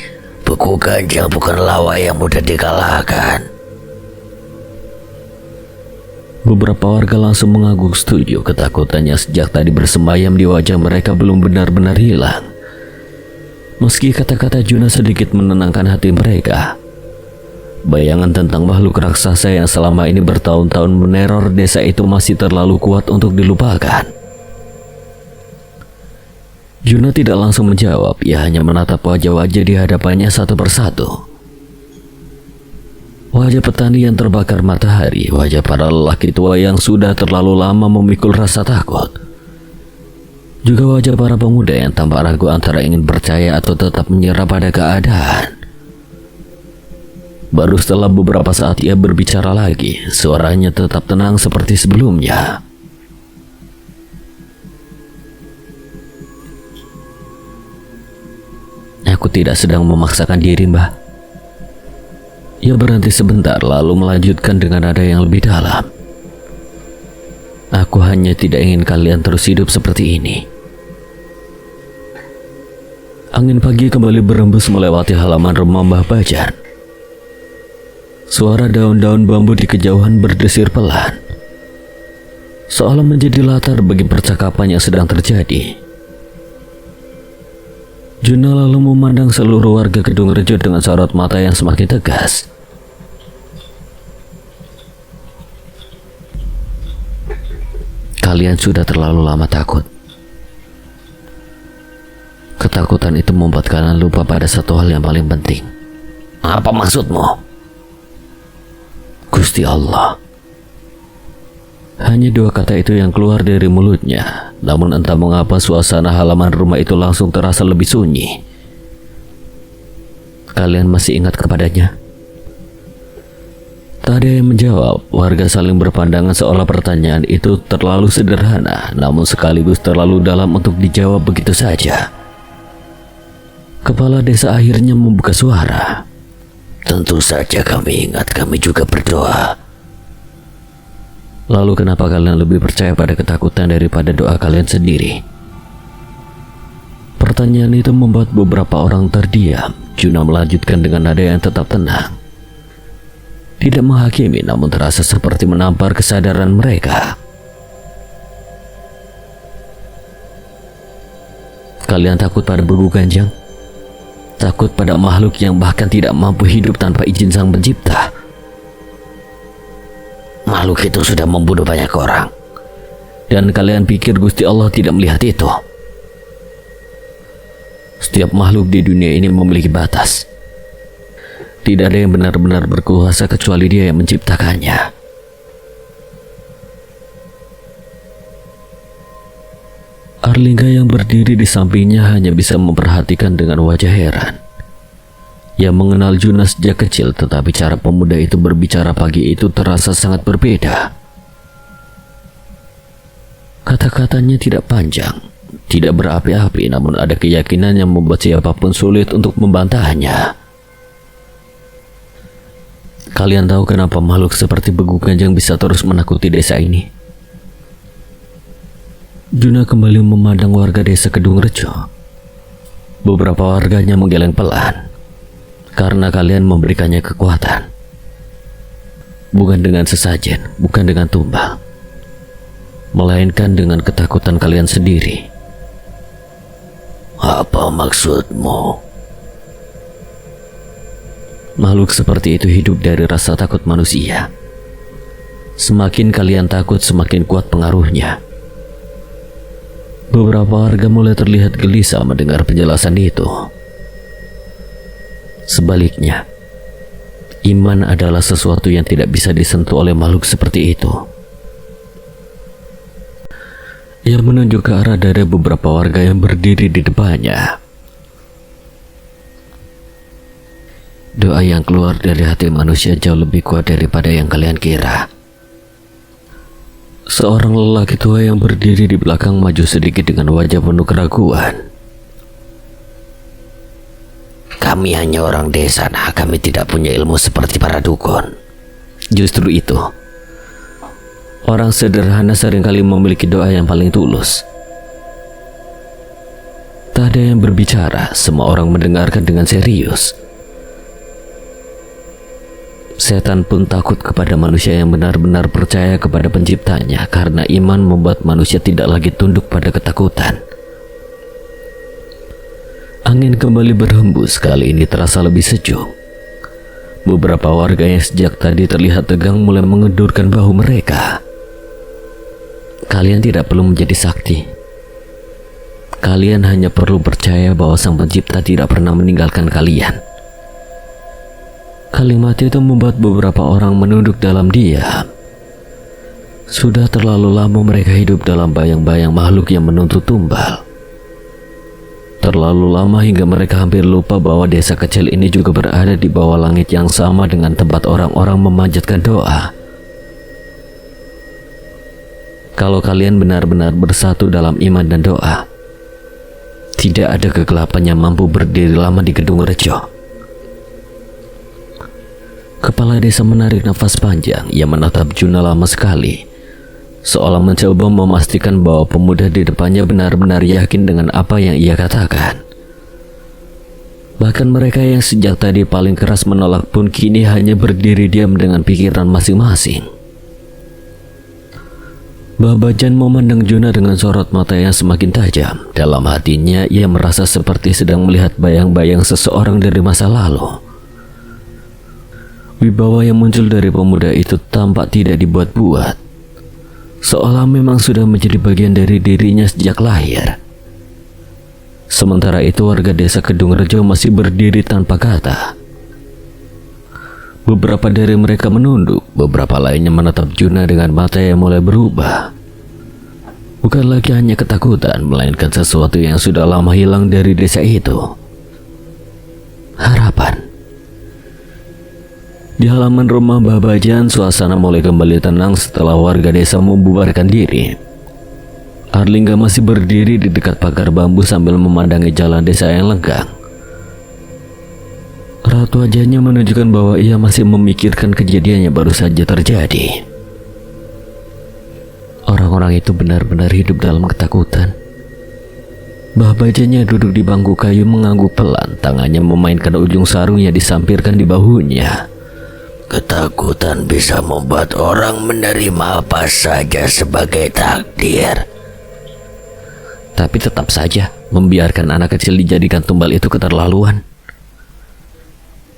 Begu Ganjang bukan lawan yang mudah dikalahkan. Beberapa warga langsung mengangguk setuju. Ketakutannya sejak tadi bersemayam di wajah mereka belum benar-benar hilang. Meski kata-kata Juna sedikit menenangkan hati mereka, bayangan tentang makhluk raksasa yang selama ini bertahun-tahun meneror desa itu masih terlalu kuat untuk dilupakan. Juna tidak langsung menjawab, ia hanya menatap wajah-wajah di hadapannya satu persatu. Wajah petani yang terbakar matahari, wajah para lelaki tua yang sudah terlalu lama memikul rasa takut. Juga wajah para pemuda yang tampak ragu antara ingin percaya atau tetap menyerah pada keadaan. Baru setelah beberapa saat ia berbicara lagi, suaranya tetap tenang seperti sebelumnya. Aku tidak sedang memaksakan diri, Mbah. Ia berhenti sebentar lalu melanjutkan dengan nada yang lebih dalam. Aku hanya tidak ingin kalian terus hidup seperti ini. Angin pagi kembali berembus melewati halaman rumah Mbah Bajan. Suara daun-daun bambu di kejauhan berdesir pelan, seolah menjadi latar bagi percakapan yang sedang terjadi. Juna lalu memandang seluruh warga Kedung Rejo dengan sorot mata yang semakin tegas. Kalian sudah terlalu lama takut. Ketakutan itu membuat kalian lupa pada satu hal yang paling penting. Apa maksudmu? Gusti Allah. Hanya dua kata itu yang keluar dari mulutnya. Namun entah mengapa suasana halaman rumah itu langsung terasa lebih sunyi. Kalian masih ingat kepadanya? Tak ada yang menjawab. Warga saling berpandangan seolah pertanyaan itu terlalu sederhana, namun sekaligus terlalu dalam untuk dijawab begitu saja. Kepala desa akhirnya membuka suara. Tentu saja kami ingat, kami juga berdoa. Lalu kenapa kalian lebih percaya pada ketakutan daripada doa kalian sendiri? Pertanyaan itu membuat beberapa orang terdiam. Juna melanjutkan dengan nada yang tetap tenang. Tidak menghakimi, namun terasa seperti menampar kesadaran mereka. Kalian takut pada Begu Ganjang? Takut pada makhluk yang bahkan tidak mampu hidup tanpa izin Sang Pencipta? Makhluk itu sudah membunuh banyak orang. Dan kalian pikir Gusti Allah tidak melihat itu? Setiap makhluk di dunia ini memiliki batas. Tidak ada yang benar-benar berkuasa kecuali Dia yang menciptakannya. Arlingga yang berdiri di sampingnya hanya bisa memperhatikan dengan wajah heran. Ia mengenal Juna sejak kecil, tetapi cara pemuda itu berbicara pagi itu terasa sangat berbeda. Kata-katanya tidak panjang, tidak berapi-api, namun ada keyakinan yang membuat siapapun sulit untuk membantahnya. Kalian tahu kenapa makhluk seperti Begu Ganjang bisa terus menakuti desa ini? Juna kembali memandang warga desa Kedung Rejo. Beberapa warganya menggeleng pelan. Karena kalian memberikannya kekuatan. Bukan dengan sesajen, bukan dengan tumbal, melainkan dengan ketakutan kalian sendiri. Apa maksudmu? Makhluk seperti itu hidup dari rasa takut manusia. Semakin kalian takut, semakin kuat pengaruhnya. Beberapa warga mulai terlihat gelisah mendengar penjelasan itu. Sebaliknya, iman adalah sesuatu yang tidak bisa disentuh oleh makhluk seperti itu. Ia menunjuk ke arah dari beberapa warga yang berdiri di depannya. Doa yang keluar dari hati manusia jauh lebih kuat daripada yang kalian kira. Seorang lelaki tua yang berdiri di belakang maju sedikit dengan wajah penuh keraguan. Kami hanya orang desa, kami tidak punya ilmu seperti para dukun. Justru itu, orang sederhana seringkali memiliki doa yang paling tulus. Tak ada yang berbicara, semua orang mendengarkan dengan serius. Setan pun takut kepada manusia yang benar-benar percaya kepada penciptanya, karena iman membuat manusia tidak lagi tunduk pada ketakutan. Angin kembali berhembus, kali ini terasa lebih sejuk. Beberapa warga yang sejak tadi terlihat tegang mulai mengendurkan bahu mereka. Kalian tidak perlu menjadi sakti. Kalian hanya perlu percaya bahwa Sang Pencipta tidak pernah meninggalkan kalian. Kalimat itu membuat beberapa orang menunduk dalam diam. Sudah terlalu lama mereka hidup dalam bayang-bayang makhluk yang menuntut tumbal. Terlalu lama hingga mereka hampir lupa bahwa desa kecil ini juga berada di bawah langit yang sama dengan tempat orang-orang memanjatkan doa. Kalau kalian benar-benar bersatu dalam iman dan doa, tidak ada kegelapan yang mampu berdiri lama di Gedung Rejo. Kepala desa menarik nafas panjang. Ia menatap Juna lama sekali, seolah mencoba memastikan bahwa pemuda di depannya benar-benar yakin dengan apa yang ia katakan. Bahkan mereka yang sejak tadi paling keras menolak pun kini hanya berdiri diam dengan pikiran masing-masing. Babajan memandang Juna dengan sorot mata yang semakin tajam. Dalam hatinya ia merasa seperti sedang melihat bayang-bayang seseorang dari masa lalu. Wibawa yang muncul dari pemuda itu tampak tidak dibuat-buat, seolah memang sudah menjadi bagian dari dirinya sejak lahir. Sementara itu warga desa Kedung Rejo masih berdiri tanpa kata. Beberapa dari mereka menunduk, beberapa lainnya menatap Juna dengan mata yang mulai berubah. Bukan lagi hanya ketakutan, melainkan sesuatu yang sudah lama hilang dari desa itu. Harapan. Di halaman rumah Babajan, suasana mulai kembali tenang setelah warga desa membubarkan diri. Arlingga masih berdiri di dekat pagar bambu sambil memandangi jalan desa yang lenggang. Raut wajahnya menunjukkan bahwa ia masih memikirkan kejadian yang baru saja terjadi. Orang-orang itu benar-benar hidup dalam ketakutan. Babajannya duduk di bangku kayu mengangguk pelan, tangannya memainkan ujung sarung yang disampirkan di bahunya. Ketakutan bisa membuat orang menerima apa saja sebagai takdir. Tapi tetap saja, membiarkan anak kecil dijadikan tumbal itu keterlaluan.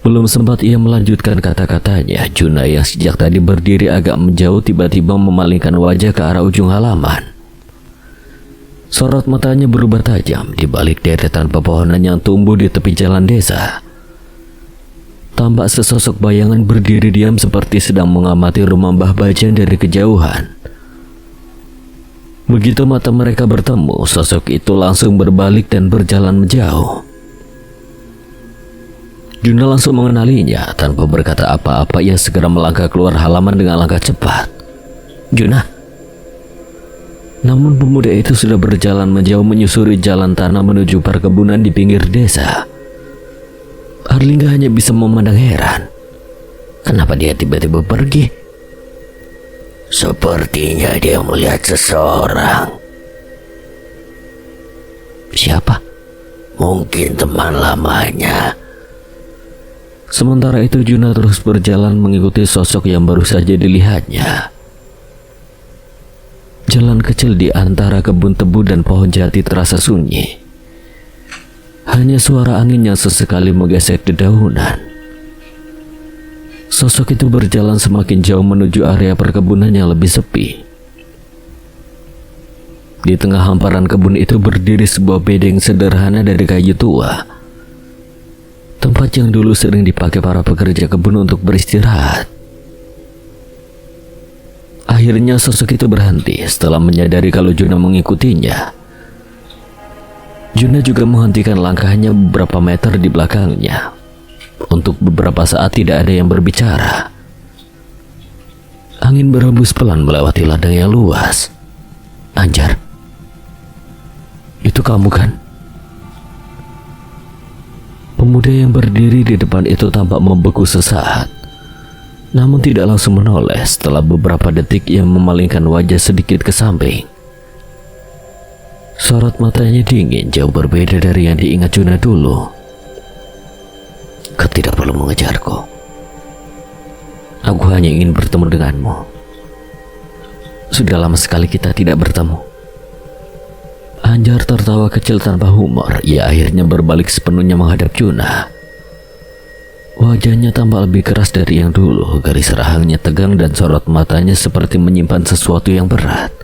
Belum sempat ia melanjutkan kata-katanya, Juna yang sejak tadi berdiri agak menjauh tiba-tiba memalingkan wajah ke arah ujung halaman. Sorot matanya berubah tajam di balik deretan pepohonan yang tumbuh di tepi jalan desa. Tampak sesosok bayangan berdiri diam seperti sedang mengamati rumah Mbah Bajan dari kejauhan. Begitu mata mereka bertemu, sosok itu langsung berbalik dan berjalan menjauh. Juna langsung mengenalinya. Tanpa berkata apa-apa, ia segera melangkah keluar halaman dengan langkah cepat. Juna. Namun pemuda itu sudah berjalan menjauh menyusuri jalan tanah menuju perkebunan di pinggir desa. Arlingga hanya bisa memandang heran. Kenapa dia tiba-tiba pergi? Sepertinya dia melihat seseorang. Siapa? Mungkin teman lamanya. Sementara itu Juna terus berjalan mengikuti sosok yang baru saja dilihatnya. Jalan kecil di antara kebun tebu dan pohon jati terasa sunyi. Hanya suara angin yang sesekali menggesek dedaunan. Sosok itu berjalan semakin jauh menuju area perkebunan yang lebih sepi. Di tengah hamparan kebun itu berdiri sebuah bedeng sederhana dari kayu tua. Tempat yang dulu sering dipakai para pekerja kebun untuk beristirahat. Akhirnya sosok itu berhenti setelah menyadari kalau Juna mengikutinya. Juna juga menghentikan langkahnya beberapa meter di belakangnya. Untuk beberapa saat tidak ada yang berbicara. Angin berhembus pelan melewati ladang yang luas. Anjar, itu kamu kan? Pemuda yang berdiri di depan itu tampak membeku sesaat, namun tidak langsung menoleh setelah beberapa detik ia memalingkan wajah sedikit ke samping. Sorot matanya dingin, jauh berbeda dari yang diingat Juna dulu. Kau tidak perlu mengejarku. Aku hanya ingin bertemu denganmu. Sudah lama sekali kita tidak bertemu. Anjar tertawa kecil tanpa humor. Ia akhirnya berbalik sepenuhnya menghadap Juna. Wajahnya tampak lebih keras dari yang dulu. Garis rahangnya tegang dan sorot matanya seperti menyimpan sesuatu yang berat.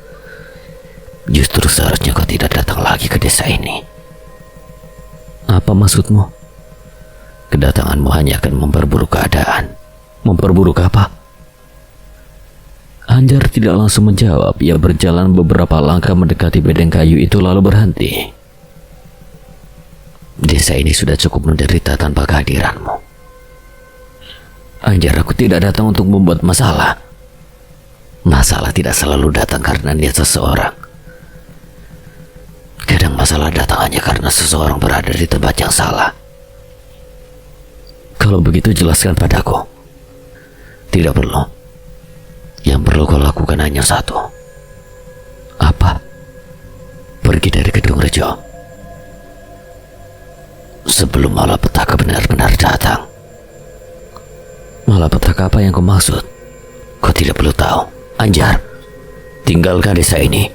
Justru seharusnya kau tidak datang lagi ke desa ini. Apa maksudmu? Kedatanganmu hanya akan memperburuk keadaan. Memperburuk apa? Anjar tidak langsung menjawab. Ia berjalan beberapa langkah mendekati bedeng kayu itu lalu berhenti. Desa ini sudah cukup menderita tanpa kehadiranmu. Anjar, aku tidak datang untuk membuat masalah. Masalah tidak selalu datang karena niat seseorang. Kadang masalah datang hanya karena seseorang berada di tempat yang salah. Kalau begitu jelaskan padaku. Tidak perlu. Yang perlu kau lakukan hanya satu. Apa? Pergi dari Gedung Rejo sebelum malapetaka benar-benar datang. Malapetaka apa yang kau maksud? Kau tidak perlu tahu. Anjar, tinggalkan desa ini.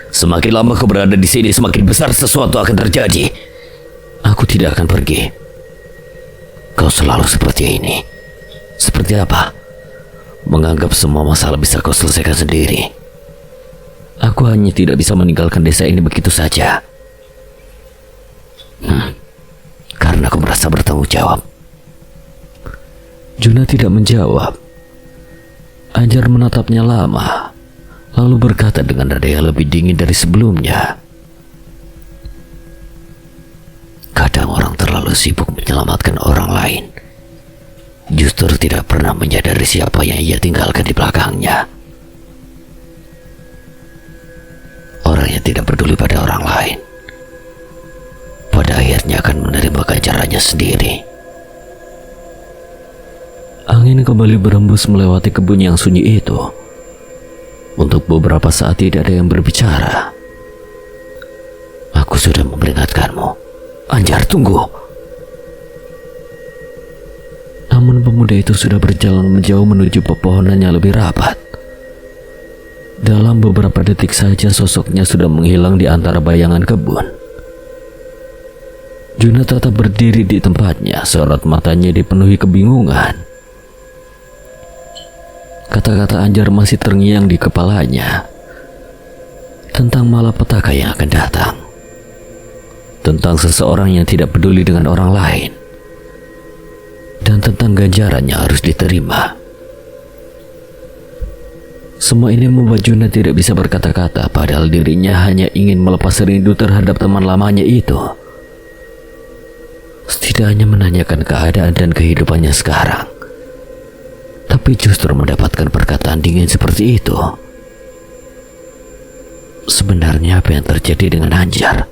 Semakin lama kau berada di sini, semakin besar sesuatu akan terjadi. Aku tidak akan pergi. Kau selalu seperti ini. Seperti apa? Menganggap semua masalah bisa kau selesaikan sendiri. Aku hanya tidak bisa meninggalkan desa ini begitu saja. Karena kau merasa bertanggung jawab. Juna tidak menjawab. Anjar menatapnya lama, lalu berkata dengan nada yang lebih dingin dari sebelumnya. Kadang orang terlalu sibuk menyelamatkan orang lain, justru tidak pernah menyadari siapa yang ia tinggalkan di belakangnya. Orang yang tidak peduli pada orang lain, pada akhirnya akan menerima ganjarannya sendiri. Angin kembali berembus melewati kebun yang sunyi itu. Untuk beberapa saat tidak ada yang berbicara. Aku sudah memperingatkanmu. Anjar, tunggu. Namun pemuda itu sudah berjalan menjauh menuju pepohonan yang lebih rapat. Dalam beberapa detik saja sosoknya sudah menghilang di antara bayangan kebun. Juna tetap berdiri di tempatnya, sorot matanya dipenuhi kebingungan. Kata-kata Anjar masih terngiang di kepalanya. Tentang malapetaka yang akan datang. Tentang seseorang yang tidak peduli dengan orang lain. Dan tentang ganjaran yang harus diterima. Semua ini membuat Juna tidak bisa berkata-kata, padahal dirinya hanya ingin melepas rindu terhadap teman lamanya itu. Setidaknya menanyakan keadaan dan kehidupannya sekarang. Tapi justru mendapatkan perkataan dingin seperti itu. Sebenarnya apa yang terjadi dengan Anjar?